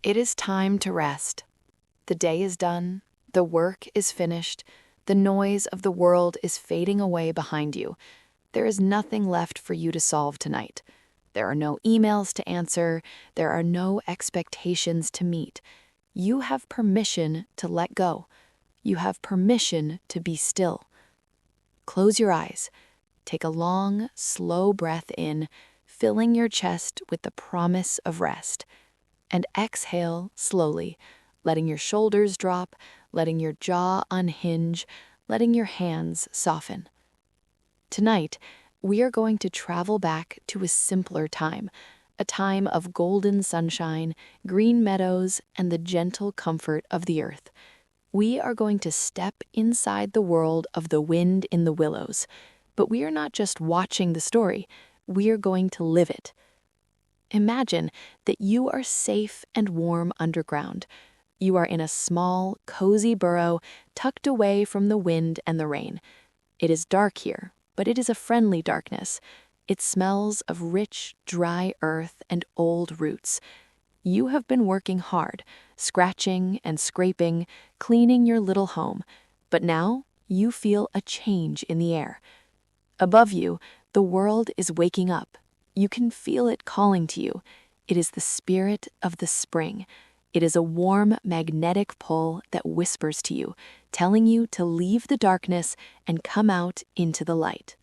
It is time to rest. The day is done, the work is finished, the noise of the world is fading away behind you. There is nothing left for you to solve tonight. There are no emails to answer, there are no expectations to meet. You have permission to let go. You have permission to be still. Close your eyes. Take a long, slow breath in, filling your chest with the promise of rest. And exhale slowly, letting your shoulders drop, letting your jaw unhinge, letting your hands soften. Tonight, we are going to travel back to a simpler time, a time of golden sunshine, green meadows, and the gentle comfort of the earth. We are going to step inside the world of the wind in the willows, but we are not just watching the story, we are going to live it. Imagine that you are safe and warm underground. You are in a small, cozy burrow tucked away from the wind and the rain. It is dark here, but it is a friendly darkness. It smells of rich, dry earth and old roots. You have been working hard, scratching and scraping, cleaning your little home, but now you feel a change in the air. Above you, the world is waking up. You can feel it calling to you. It is the spirit of the spring. It is a warm, magnetic pull that whispers to you, telling you to leave the darkness and come out into the light.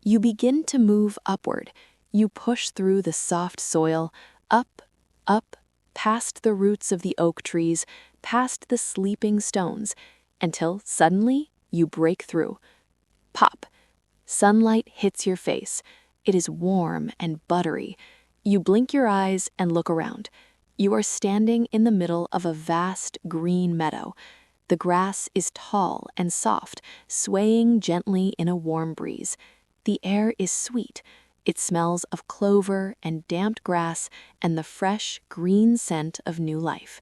You begin to move upward. You push through the soft soil, up, past the roots of the oak trees, past the sleeping stones, until suddenly you break through. Pop! Sunlight hits your face. It is warm and buttery. You blink your eyes and look around. You are standing in the middle of a vast green meadow. The grass is tall and soft, swaying gently in a warm breeze. The air is sweet. It smells of clover and damped grass and the fresh, green scent of new life.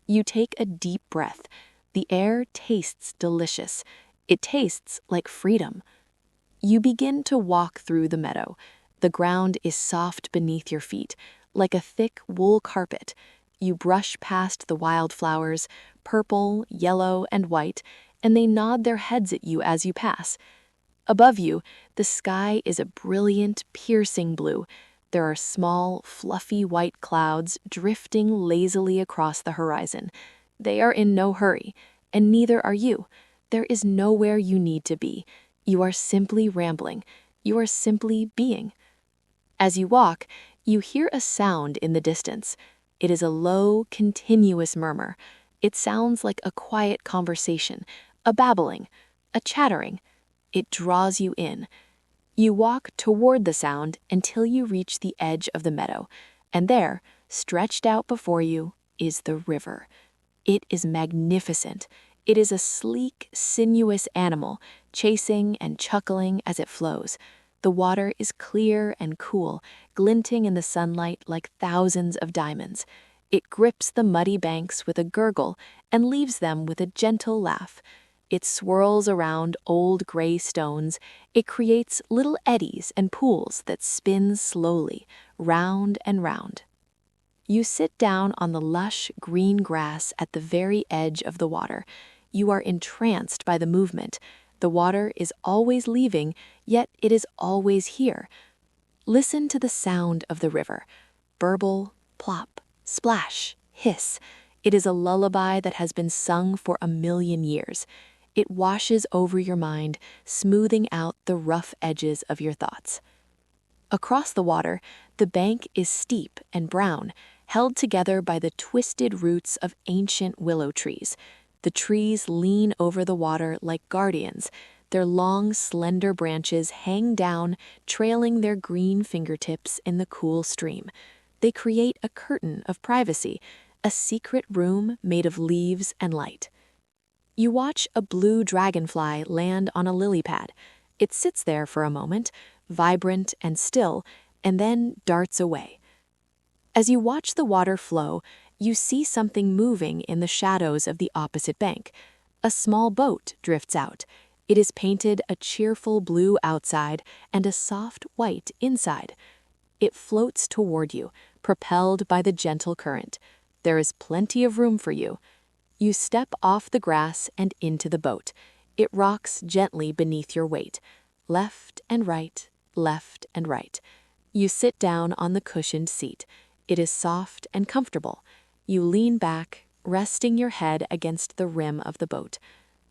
You take a deep breath. The air tastes delicious. It tastes like freedom. You begin to walk through the meadow. The ground is soft beneath your feet, like a thick wool carpet. You brush past the wildflowers, purple, yellow, and white, and they nod their heads at you as you pass. Above you, the sky is a brilliant, piercing blue. There are small, fluffy white clouds drifting lazily across the horizon. They are in no hurry, and neither are you. There is nowhere you need to be. You are simply rambling. You are simply being. As you walk, you hear a sound in the distance. It is a low, continuous murmur. It sounds like a quiet conversation, a babbling, a chattering. It draws you in. You walk toward the sound until you reach the edge of the meadow, and there, stretched out before you, is the river. It is magnificent. It is a sleek, sinuous animal, chasing and chuckling as it flows. The water is clear and cool, glinting in the sunlight like thousands of diamonds. It grips the muddy banks with a gurgle and leaves them with a gentle laugh. It swirls around old gray stones. It creates little eddies and pools that spin slowly, round and round. You sit down on the lush green grass at the very edge of the water. You are entranced by the movement. The water is always leaving, yet it is always here. Listen to the sound of the river. Burble, plop, splash, hiss. It is a lullaby that has been sung for 1,000,000 years. It washes over your mind, smoothing out the rough edges of your thoughts. Across the water, the bank is steep and brown, held together by the twisted roots of ancient willow trees. The trees lean over the water like guardians. Their long, slender branches hang down, trailing their green fingertips in the cool stream. They create a curtain of privacy, a secret room made of leaves and light. You watch a blue dragonfly land on a lily pad. It sits there for a moment, vibrant and still, and then darts away. As you watch the water flow, you see something moving in the shadows of the opposite bank. A small boat drifts out. It is painted a cheerful blue outside and a soft white inside. It floats toward you, propelled by the gentle current. There is plenty of room for you. You step off the grass and into the boat. It rocks gently beneath your weight. Left and right, left and right. You sit down on the cushioned seat. It is soft and comfortable. You lean back, resting your head against the rim of the boat.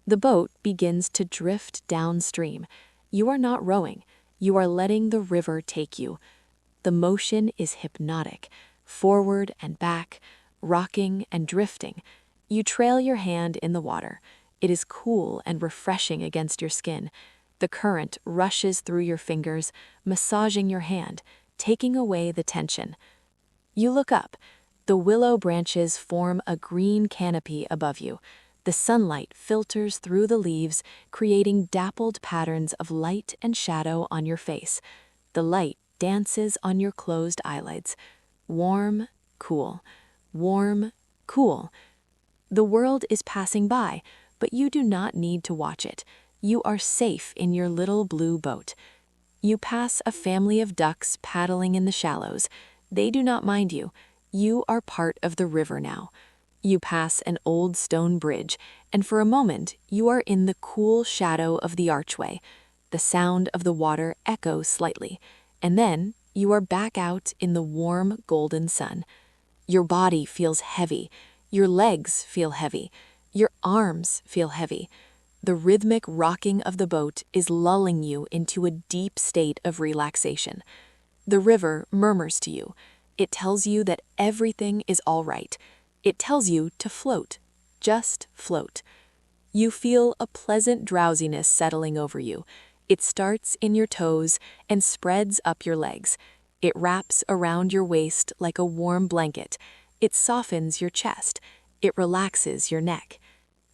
The boat begins to drift downstream. You are not rowing. You are letting the river take you. The motion is hypnotic, forward and back, rocking and drifting. You trail your hand in the water. It is cool and refreshing against your skin. The current rushes through your fingers, massaging your hand, taking away the tension. You look up. The willow branches form a green canopy above you. The sunlight filters through the leaves, creating dappled patterns of light and shadow on your face. The light dances on your closed eyelids. Warm, cool. Warm, cool. The world is passing by, but you do not need to watch it. You are safe in your little blue boat. You pass a family of ducks paddling in the shallows. They do not mind you. You are part of the river now. You pass an old stone bridge, and for a moment you are in the cool shadow of the archway. The sound of the water echoes slightly, and then you are back out in the warm golden sun. Your body feels heavy. Your legs feel heavy. Your arms feel heavy. The rhythmic rocking of the boat is lulling you into a deep state of relaxation. The river murmurs to you. It tells you that everything is all right. It tells you to float. Just float. You feel a pleasant drowsiness settling over you. It starts in your toes and spreads up your legs. It wraps around your waist like a warm blanket. It softens your chest. It relaxes your neck.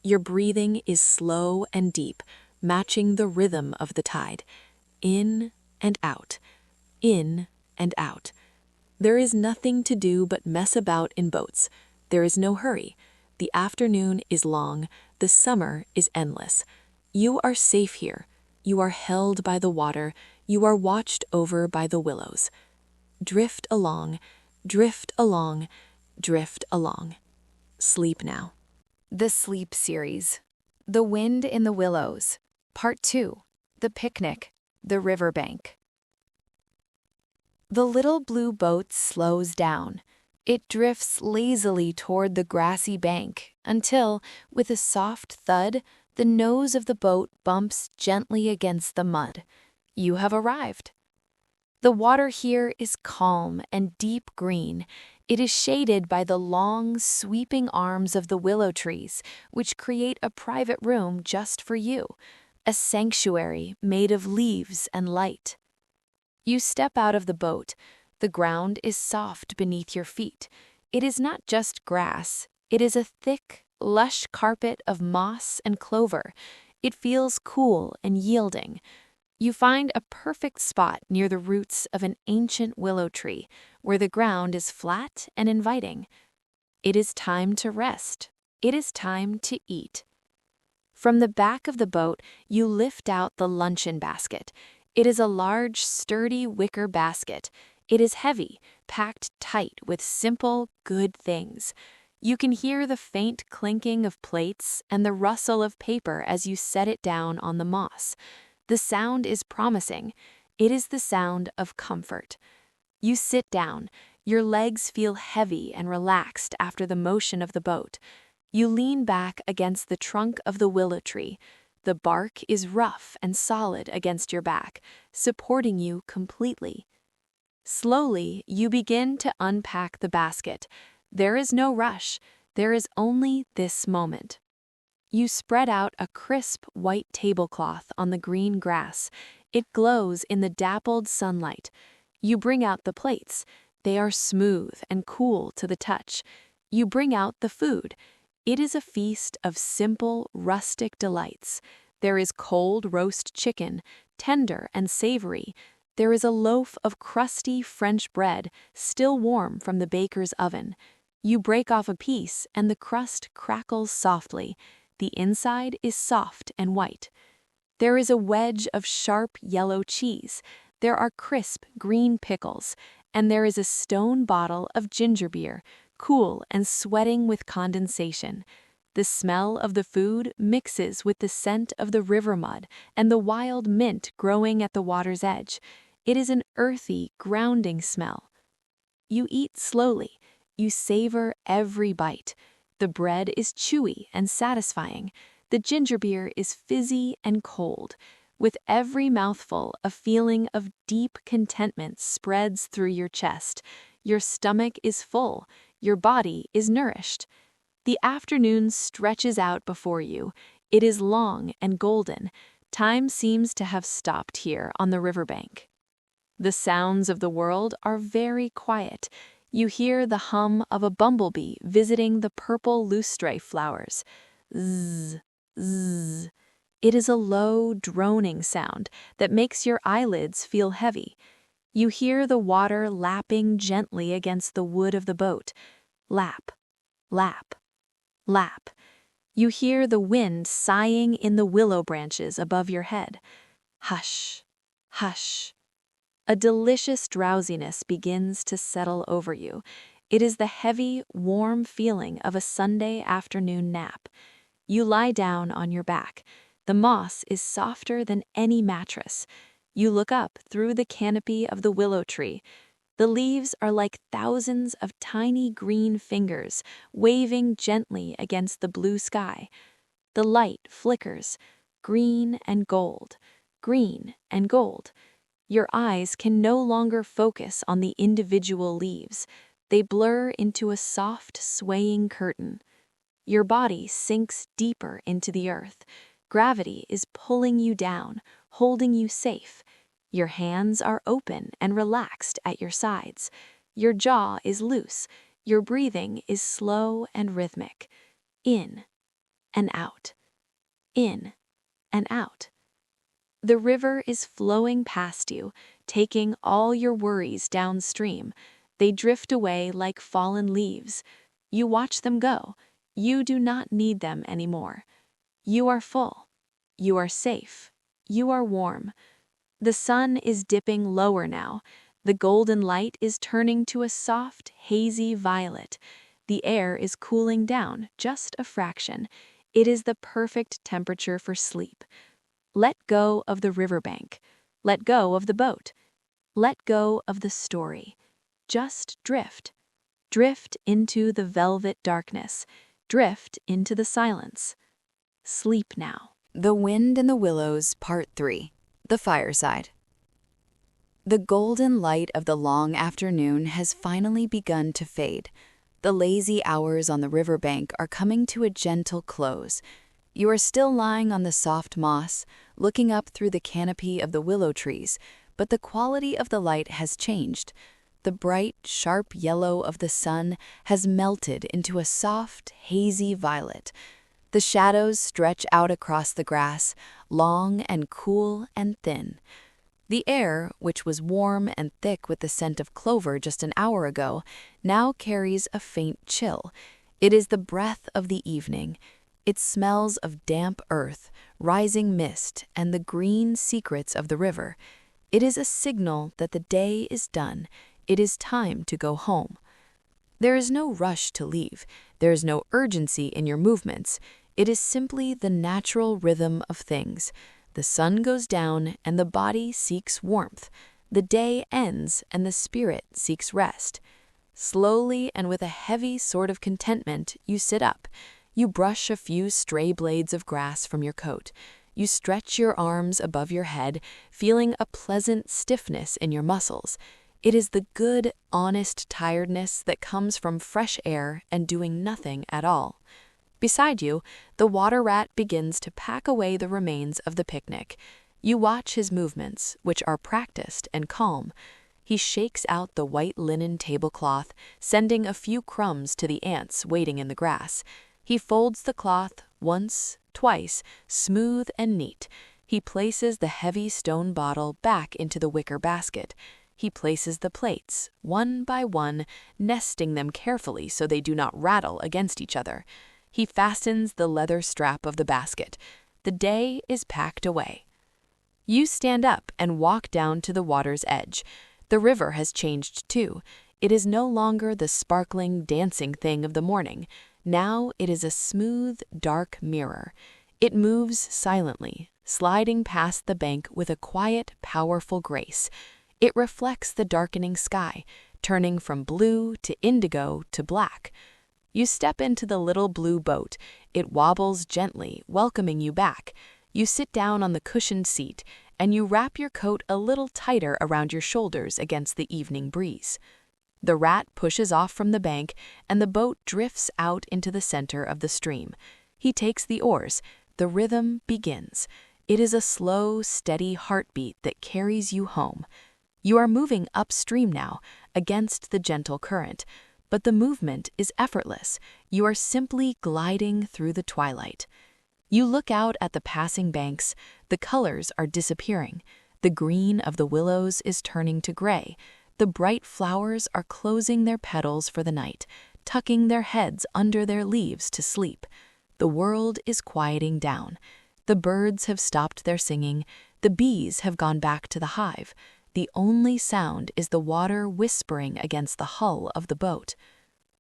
Your breathing is slow and deep, matching the rhythm of the tide. In and out. In and out. There is nothing to do but mess about in boats. There is no hurry. The afternoon is long. The summer is endless. You are safe here. You are held by the water. You are watched over by the willows. Drift along, drift along, drift along. Sleep now. The Sleep Series. The Wind in the Willows. Part 2. The Picnic. The Riverbank. The little blue boat slows down. It drifts lazily toward the grassy bank until, with a soft thud, the nose of the boat bumps gently against the mud. You have arrived. The water here is calm and deep green. It is shaded by the long, sweeping arms of the willow trees, which create a private room just for you, a sanctuary made of leaves and light. You step out of the boat. The ground is soft beneath your feet. It is not just grass. It is a thick, lush carpet of moss and clover. It feels cool and yielding. You find a perfect spot near the roots of an ancient willow tree, where the ground is flat and inviting. It is time to rest. It is time to eat. From the back of the boat, you lift out the luncheon basket. It is a large, sturdy wicker basket. It is heavy, packed tight with simple, good things. You can hear the faint clinking of plates and the rustle of paper as you set it down on the moss. The sound is promising. It is the sound of comfort. You sit down. Your legs feel heavy and relaxed after the motion of the boat. You lean back against the trunk of the willow tree. The bark is rough and solid against your back, supporting you completely. Slowly, you begin to unpack the basket. There is no rush. There is only this moment. You spread out a crisp white tablecloth on the green grass. It glows in the dappled sunlight. You bring out the plates. They are smooth and cool to the touch. You bring out the food. It is a feast of simple, rustic delights. There is cold roast chicken, tender and savory. There is a loaf of crusty French bread, still warm from the baker's oven. You break off a piece and the crust crackles softly. The inside is soft and white. There is a wedge of sharp yellow cheese. There are crisp green pickles. And there is a stone bottle of ginger beer, cool and sweating with condensation. The smell of the food mixes with the scent of the river mud and the wild mint growing at the water's edge. It is an earthy, grounding smell. You eat slowly. You savor every bite. The bread is chewy and satisfying. The ginger beer is fizzy and cold. With every mouthful, a feeling of deep contentment spreads through your chest. Your stomach is full. Your body is nourished. The afternoon stretches out before you. It is long and golden. Time seems to have stopped here on the riverbank. The sounds of the world are very quiet. You hear the hum of a bumblebee visiting the purple loosestrife flowers. Zzz, zzz. It is a low, droning sound that makes your eyelids feel heavy. You hear the water lapping gently against the wood of the boat. Lap, lap, lap. You hear the wind sighing in the willow branches above your head. Hush, hush. A delicious drowsiness begins to settle over you. It is the heavy, warm feeling of a Sunday afternoon nap. You lie down on your back. The moss is softer than any mattress. You look up through the canopy of the willow tree. The leaves are like thousands of tiny green fingers waving gently against the blue sky. The light flickers, green and gold, green and gold. Your eyes can no longer focus on the individual leaves. They blur into a soft, swaying curtain. Your body sinks deeper into the earth. Gravity is pulling you down, holding you safe. Your hands are open and relaxed at your sides. Your jaw is loose. Your breathing is slow and rhythmic. In and out. In and out. The river is flowing past you, taking all your worries downstream. They drift away like fallen leaves. You watch them go. You do not need them anymore. You are full. You are safe. You are warm. The sun is dipping lower now. The golden light is turning to a soft, hazy violet. The air is cooling down just a fraction. It is the perfect temperature for sleep. Let go of the riverbank. Let go of the boat. Let go of the story. Just drift. Drift into the velvet darkness. Drift into the silence. Sleep now. The Wind in the Willows, Part 3. The Fireside. The golden light of the long afternoon has finally begun to fade. The lazy hours on the riverbank are coming to a gentle close. You are still lying on the soft moss, looking up through the canopy of the willow trees, but the quality of the light has changed. The bright, sharp yellow of the sun has melted into a soft, hazy violet. The shadows stretch out across the grass, long and cool and thin. The air, which was warm and thick with the scent of clover just an hour ago, now carries a faint chill. It is the breath of the evening. It smells of damp earth, rising mist, and the green secrets of the river. It is a signal that the day is done. It is time to go home. There is no rush to leave. There is no urgency in your movements. It is simply the natural rhythm of things. The sun goes down and the body seeks warmth. The day ends and the spirit seeks rest. Slowly and with a heavy sort of contentment, you sit up. You brush a few stray blades of grass from your coat. You stretch your arms above your head, feeling a pleasant stiffness in your muscles. It is the good, honest tiredness that comes from fresh air and doing nothing at all. Beside you, the water rat begins to pack away the remains of the picnic. You watch his movements, which are practiced and calm. He shakes out the white linen tablecloth, sending a few crumbs to the ants waiting in the grass. He folds the cloth once, twice, smooth and neat. He places the heavy stone bottle back into the wicker basket. He places the plates, one by one, nesting them carefully so they do not rattle against each other. He fastens the leather strap of the basket. The day is packed away. You stand up and walk down to the water's edge. The river has changed too. It is no longer the sparkling, dancing thing of the morning. Now it is a smooth, dark mirror. It moves silently, sliding past the bank with a quiet, powerful grace. It reflects the darkening sky, turning from blue to indigo to black. You step into the little blue boat. It wobbles gently, welcoming you back. You sit down on the cushioned seat, and you wrap your coat a little tighter around your shoulders against the evening breeze. The rat pushes off from the bank, and the boat drifts out into the center of the stream. He takes the oars. The rhythm begins. It is a slow, steady heartbeat that carries you home. You are moving upstream now, against the gentle current, but the movement is effortless. You are simply gliding through the twilight. You look out at the passing banks. The colors are disappearing. The green of the willows is turning to gray. The bright flowers are closing their petals for the night, tucking their heads under their leaves to sleep. The world is quieting down. The birds have stopped their singing. The bees have gone back to the hive. The only sound is the water whispering against the hull of the boat.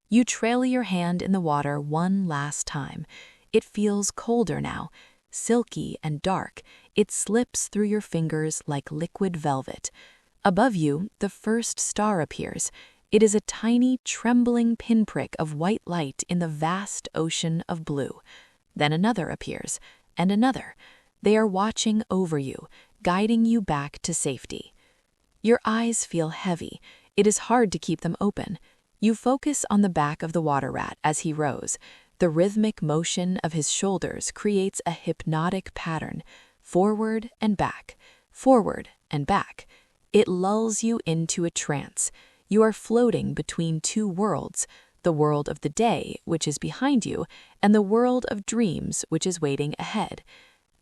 You trail your hand in the water one last time. It feels colder now, silky and dark. It slips through your fingers like liquid velvet. Above you, the first star appears. It is a tiny, trembling pinprick of white light in the vast ocean of blue. Then another appears, and another. They are watching over you, guiding you back to safety. Your eyes feel heavy. It is hard to keep them open. You focus on the back of the water rat as he rows. The rhythmic motion of his shoulders creates a hypnotic pattern, forward and back, forward and back. It lulls you into a trance. You are floating between two worlds, the world of the day, which is behind you, and the world of dreams, which is waiting ahead.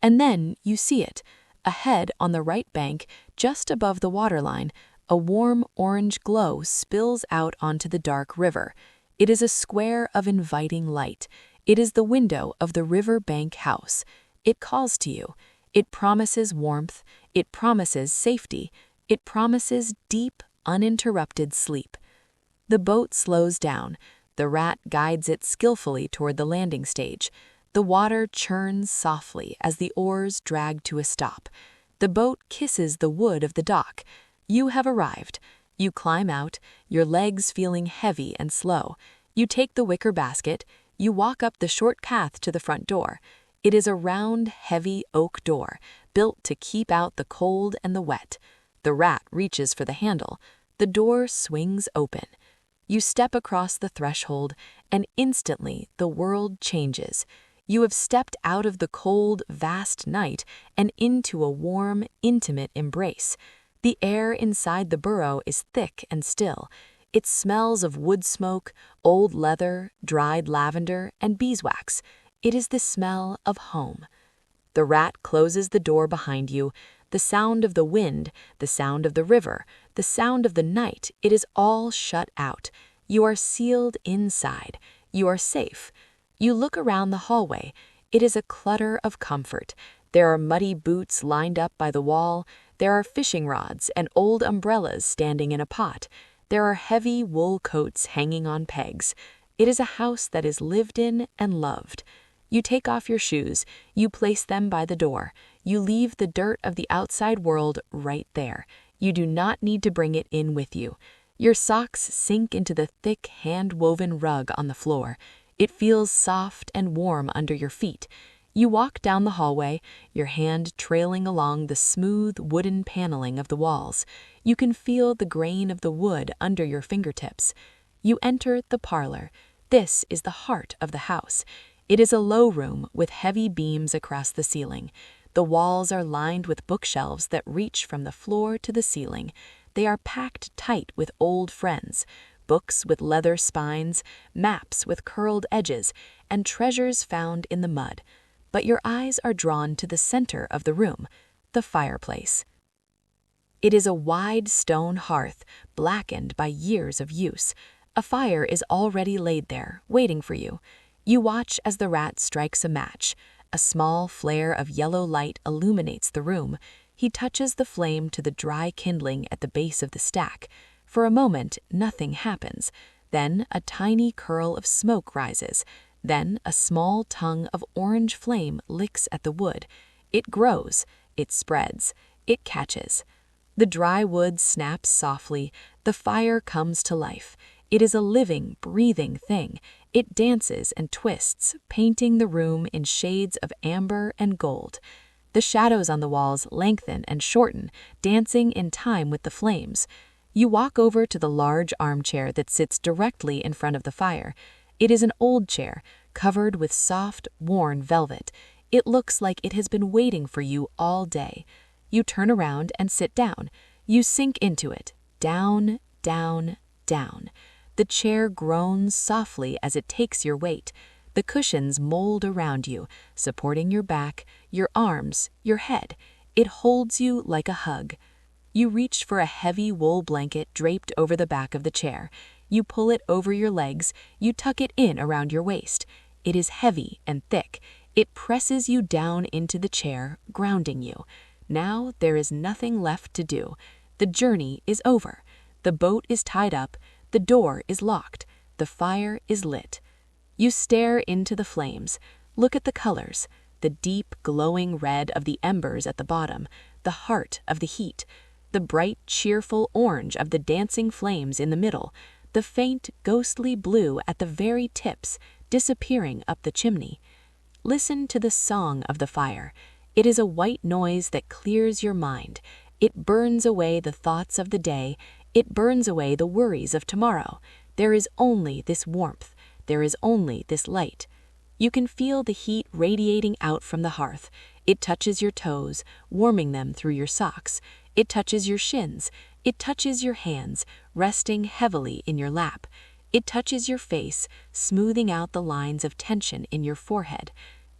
And then you see it. Ahead on the right bank, just above the waterline, a warm orange glow spills out onto the dark river. It is a square of inviting light. It is the window of the riverbank house. It calls to you. It promises warmth. It promises safety. It promises deep, uninterrupted sleep. The boat slows down. The rat guides it skillfully toward the landing stage. The water churns softly as the oars drag to a stop. The boat kisses the wood of the dock. You have arrived. You climb out, your legs feeling heavy and slow. You take the wicker basket. You walk up the short path to the front door. It is a round, heavy oak door, built to keep out the cold and the wet. The rat reaches for the handle. The door swings open. You step across the threshold, and instantly the world changes. You have stepped out of the cold, vast night and into a warm, intimate embrace. The air inside the burrow is thick and still. It smells of wood smoke, old leather, dried lavender, and beeswax. It is the smell of home. The rat closes the door behind you. The sound of the wind, the sound of the river, the sound of the night, it is all shut out. You are sealed inside. You are safe. You look around the hallway. It is a clutter of comfort. There are muddy boots lined up by the wall. There are fishing rods and old umbrellas standing in a pot. There are heavy wool coats hanging on pegs. It is a house that is lived in and loved. You take off your shoes. You place them by the door. You leave the dirt of the outside world right there. You do not need to bring it in with you. Your socks sink into the thick hand-woven rug on the floor. It feels soft and warm under your feet. You walk down the hallway, your hand trailing along the smooth wooden paneling of the walls. You can feel the grain of the wood under your fingertips. You enter the parlor. This is the heart of the house. It is a low room with heavy beams across the ceiling. The walls are lined with bookshelves that reach from the floor to the ceiling. They are packed tight with old friends, books with leather spines, maps with curled edges, and treasures found in the mud. But your eyes are drawn to the center of the room, the fireplace. It is a wide stone hearth, blackened by years of use. A fire is already laid there, waiting for you. You watch as the rat strikes a match. A small flare of yellow light illuminates the room. He touches the flame to the dry kindling at the base of the stack. For a moment, nothing happens. Then a tiny curl of smoke rises. Then a small tongue of orange flame licks at the wood. It grows, it spreads, it catches. The dry wood snaps softly, the fire comes to life. It is a living, breathing thing. It dances and twists, painting the room in shades of amber and gold. The shadows on the walls lengthen and shorten, dancing in time with the flames. You walk over to the large armchair that sits directly in front of the fire. It is an old chair, covered with soft, worn velvet. It looks like it has been waiting for you all day. You turn around and sit down. You sink into it, down, down, down. The chair groans softly as it takes your weight. The cushions mold around you, supporting your back, your arms, your head. It holds you like a hug. You reach for a heavy wool blanket draped over the back of the chair. You pull it over your legs. You tuck it in around your waist. It is heavy and thick. It presses you down into the chair, grounding you. Now there is nothing left to do. The journey is over. The boat is tied up. The door is locked. The fire is lit. You stare into the flames. Look at the colors. The deep, glowing red of the embers at the bottom. The heart of the heat. The bright, cheerful orange of the dancing flames in the middle. The faint, ghostly blue at the very tips, disappearing up the chimney. Listen to the song of the fire. It is a white noise that clears your mind. It burns away the thoughts of the day. It burns away the worries of tomorrow. There is only this warmth. There is only this light. You can feel the heat radiating out from the hearth. It touches your toes, warming them through your socks. It touches your shins. It touches your hands, resting heavily in your lap. It touches your face, smoothing out the lines of tension in your forehead.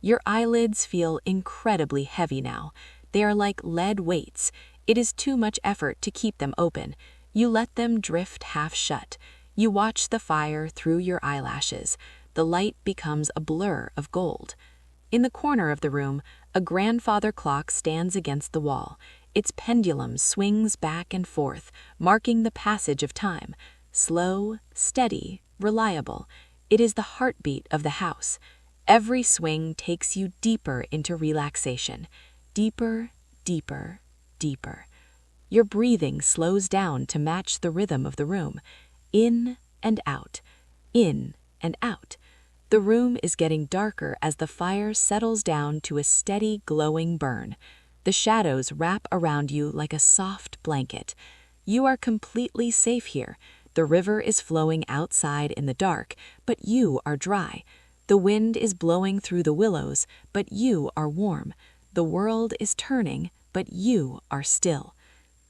Your eyelids feel incredibly heavy now. They are like lead weights. It is too much effort to keep them open. You let them drift half shut. You watch the fire through your eyelashes. The light becomes a blur of gold. In the corner of the room, a grandfather clock stands against the wall. Its pendulum swings back and forth, marking the passage of time. Slow, steady, reliable. It is the heartbeat of the house. Every swing takes you deeper into relaxation. Deeper, deeper, deeper. Your breathing slows down to match the rhythm of the room. In and out. In and out. The room is getting darker as the fire settles down to a steady, glowing burn. The shadows wrap around you like a soft blanket. You are completely safe here. The river is flowing outside in the dark, but you are dry. The wind is blowing through the willows, but you are warm. The world is turning, but you are still.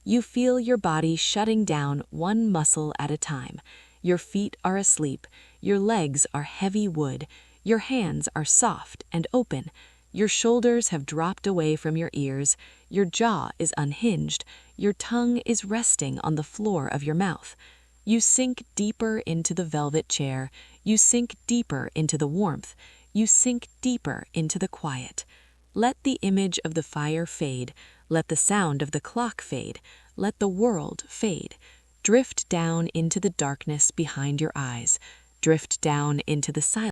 You feel your body shutting down one muscle at a time. Your feet are asleep. Your legs are heavy wood. Your hands are soft and open. Your shoulders have dropped away from your ears. Your jaw is unhinged. Your tongue is resting on the floor of your mouth. You sink deeper into the velvet chair. You sink deeper into the warmth. You sink deeper into the quiet. Let the image of the fire fade. Let the sound of the clock fade. Let the world fade. Drift down into the darkness behind your eyes. Drift down into the silence.